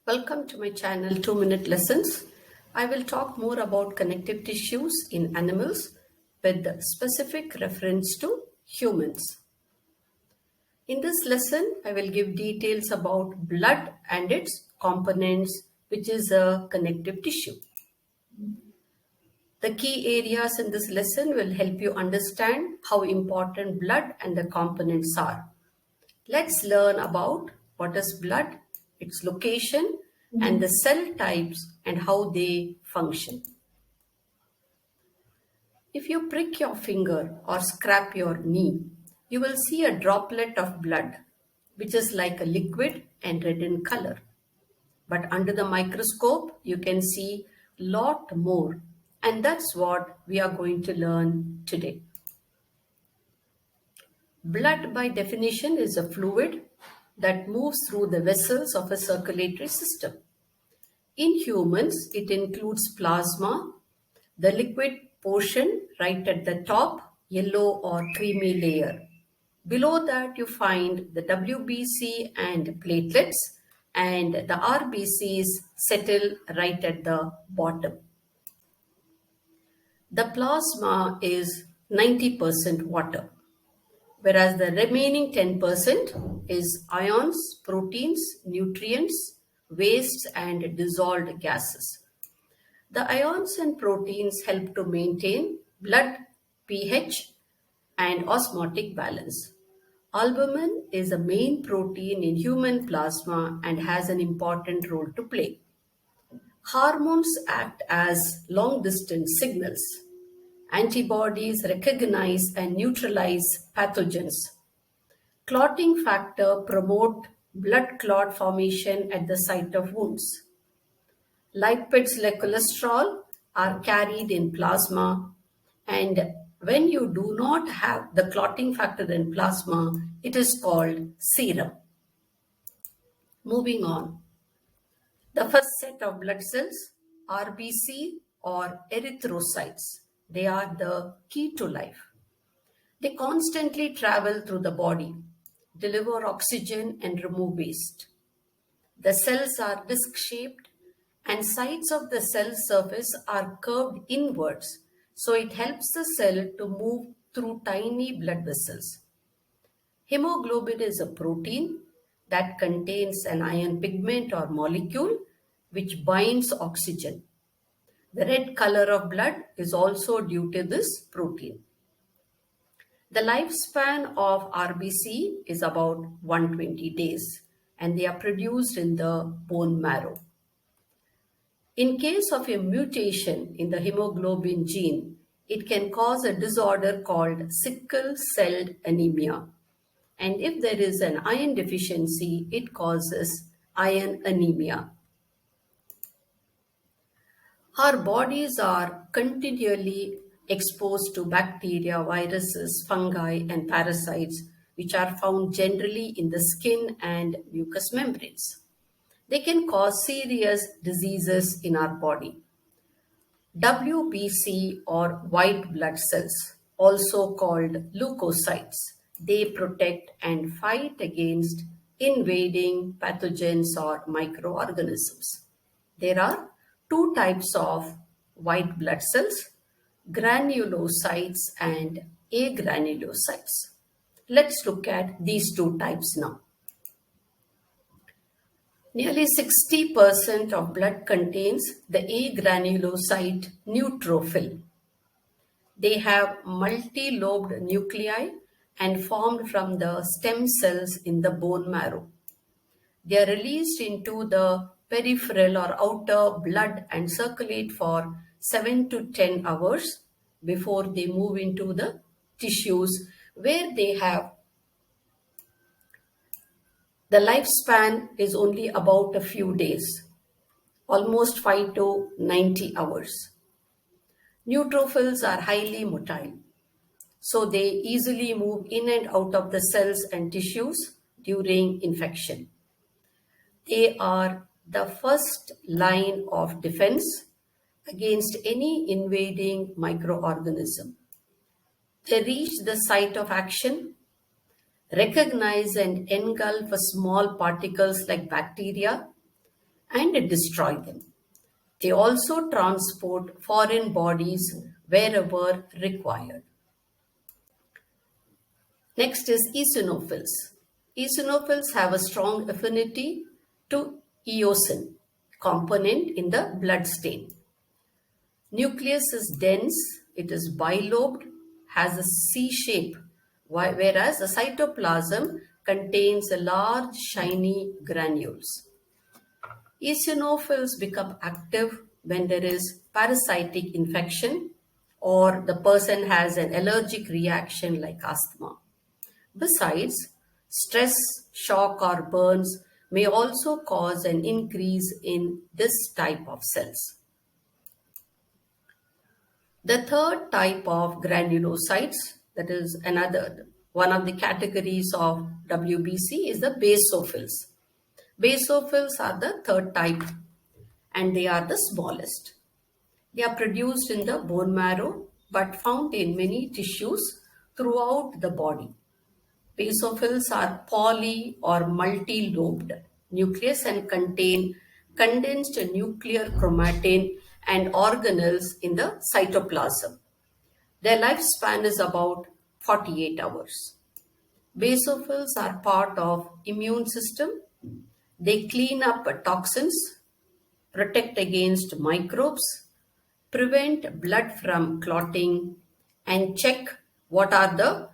Welcome to my channel 2-Minute Lessons. I will talk more about connective tissues in animals with specific reference to humans. In this lesson, I will give details about blood and its components, which is a connective tissue. The key areas in this lesson will help you understand how important blood and the components are. Let's learn about what is blood, its location, and the cell types and how they function. If you prick your finger or scrape your knee, you will see a droplet of blood, which is like a liquid and red in color. But under the microscope, you can see a lot more, and that's what we are going to learn today. Blood, by definition, is a fluid that moves through the vessels of a circulatory system. In humans, it includes plasma, the liquid portion right at the top, yellow or creamy layer. Below that, you find the WBC and platelets, and the RBCs settle right at the bottom. The plasma is 90% water, whereas the remaining 10% is ions, proteins, nutrients, wastes, and dissolved gases. The ions and proteins help to maintain blood pH and osmotic balance. Albumin is a main protein in human plasma and has an important role to play. Hormones act as long distance signals. Antibodies recognize and neutralize pathogens. Clotting factor promote blood clot formation at the site of wounds. Lipids like cholesterol are carried in plasma, and when you do not have the clotting factor in plasma, it is called serum. Moving on. The first set of blood cells, RBC or erythrocytes, they are the key to life. They constantly travel through the body, deliver oxygen and remove waste. The cells are disc-shaped and sides of the cell surface are curved inwards, so it helps the cell to move through tiny blood vessels. Hemoglobin is a protein that contains an iron pigment or molecule which binds oxygen. The red color of blood is also due to this protein. The lifespan of RBC is about 120 days, and they are produced in the bone marrow. In case of a mutation in the hemoglobin gene, it can cause a disorder called sickle-cell anemia. And if there is an iron deficiency, it causes iron anemia. Our bodies are continually exposed to bacteria, viruses, fungi, and parasites, which are found generally in the skin and mucous membranes. They can cause serious diseases in our body. WBC or white blood cells, also called leukocytes, they protect and fight against invading pathogens or microorganisms. There are two types of white blood cells, granulocytes and agranulocytes. Let's look at these two types now. Nearly 60% of blood contains the agranulocyte neutrophil. They have multi-lobed nuclei and formed from the stem cells in the bone marrow. They are released into the peripheral or outer blood and circulate for 7 to 10 hours before they move into the tissues where they have the lifespan is only about a few days, almost 5 to 90 hours. Neutrophils are highly motile, so they easily move in and out of the cells and tissues during infection. They are the first line of defense against any invading microorganism. They reach the site of action, recognize and engulf small particles like bacteria, and destroy them. They also transport foreign bodies wherever required. Next is eosinophils. Eosinophils have a strong affinity to eosin component in the blood stain. Nucleus is dense, it is bilobed, has a C shape, whereas the cytoplasm contains a large shiny granules. Eosinophils become active when there is parasitic infection or the person has an allergic reaction like asthma. Besides, stress, shock, or burns may also cause an increase in this type of cells. The third type of granulocytes, that is another one of the categories of WBC, is the basophils. Basophils are the third type and they are the smallest. They are produced in the bone marrow but found in many tissues throughout the body. Basophils are poly or multi-lobed nucleus and contain condensed nuclear chromatin and organelles in the cytoplasm. Their lifespan is about 48 hours. Basophils are part of immune system. They clean up toxins, protect against microbes, prevent blood from clotting, and check what are the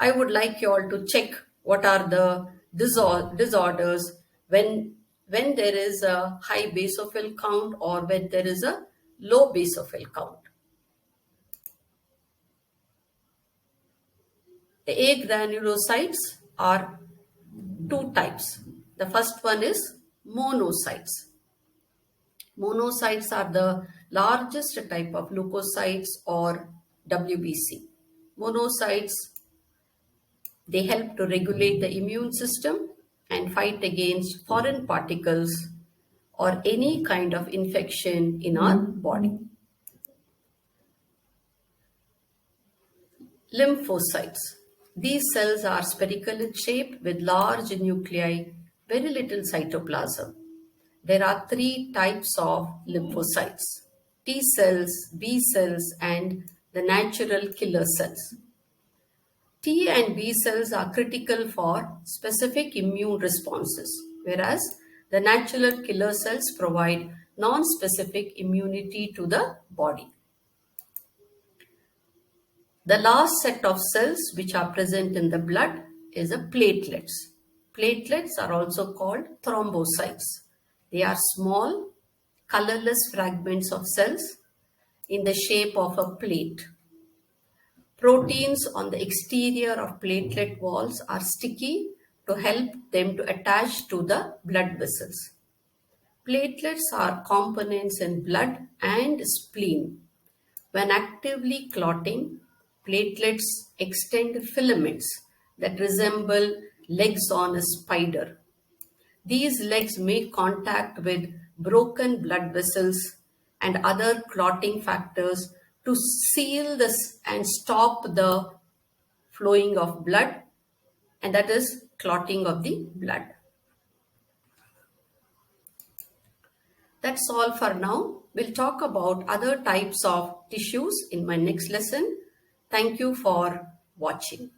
I would like you all to check what are the disorders when there is a high basophil count or when there is a low basophil count. The agranulocytes are two types. The first one is monocytes. Monocytes are the largest type of leukocytes or WBC. Monocytes, they help to regulate the immune system and fight against foreign particles or any kind of infection in our body. Lymphocytes. These cells are spherical in shape with large nuclei, very little cytoplasm. There are three types of lymphocytes: T cells, B cells, and the natural killer cells. T and B cells are critical for specific immune responses, whereas the natural killer cells provide non-specific immunity to the body. The last set of cells which are present in the blood is the platelets. Platelets are also called thrombocytes. They are small, colorless fragments of cells in the shape of a plate. Proteins on the exterior of platelet walls are sticky to help them to attach to the blood vessels. Platelets are components in blood and spleen. When actively clotting, platelets extend filaments that resemble legs on a spider. These legs make contact with broken blood vessels and other clotting factors to seal this and stop the flowing of blood, and that is clotting of the blood. That's all for now. We'll talk about other types of tissues in my next lesson. Thank you for watching.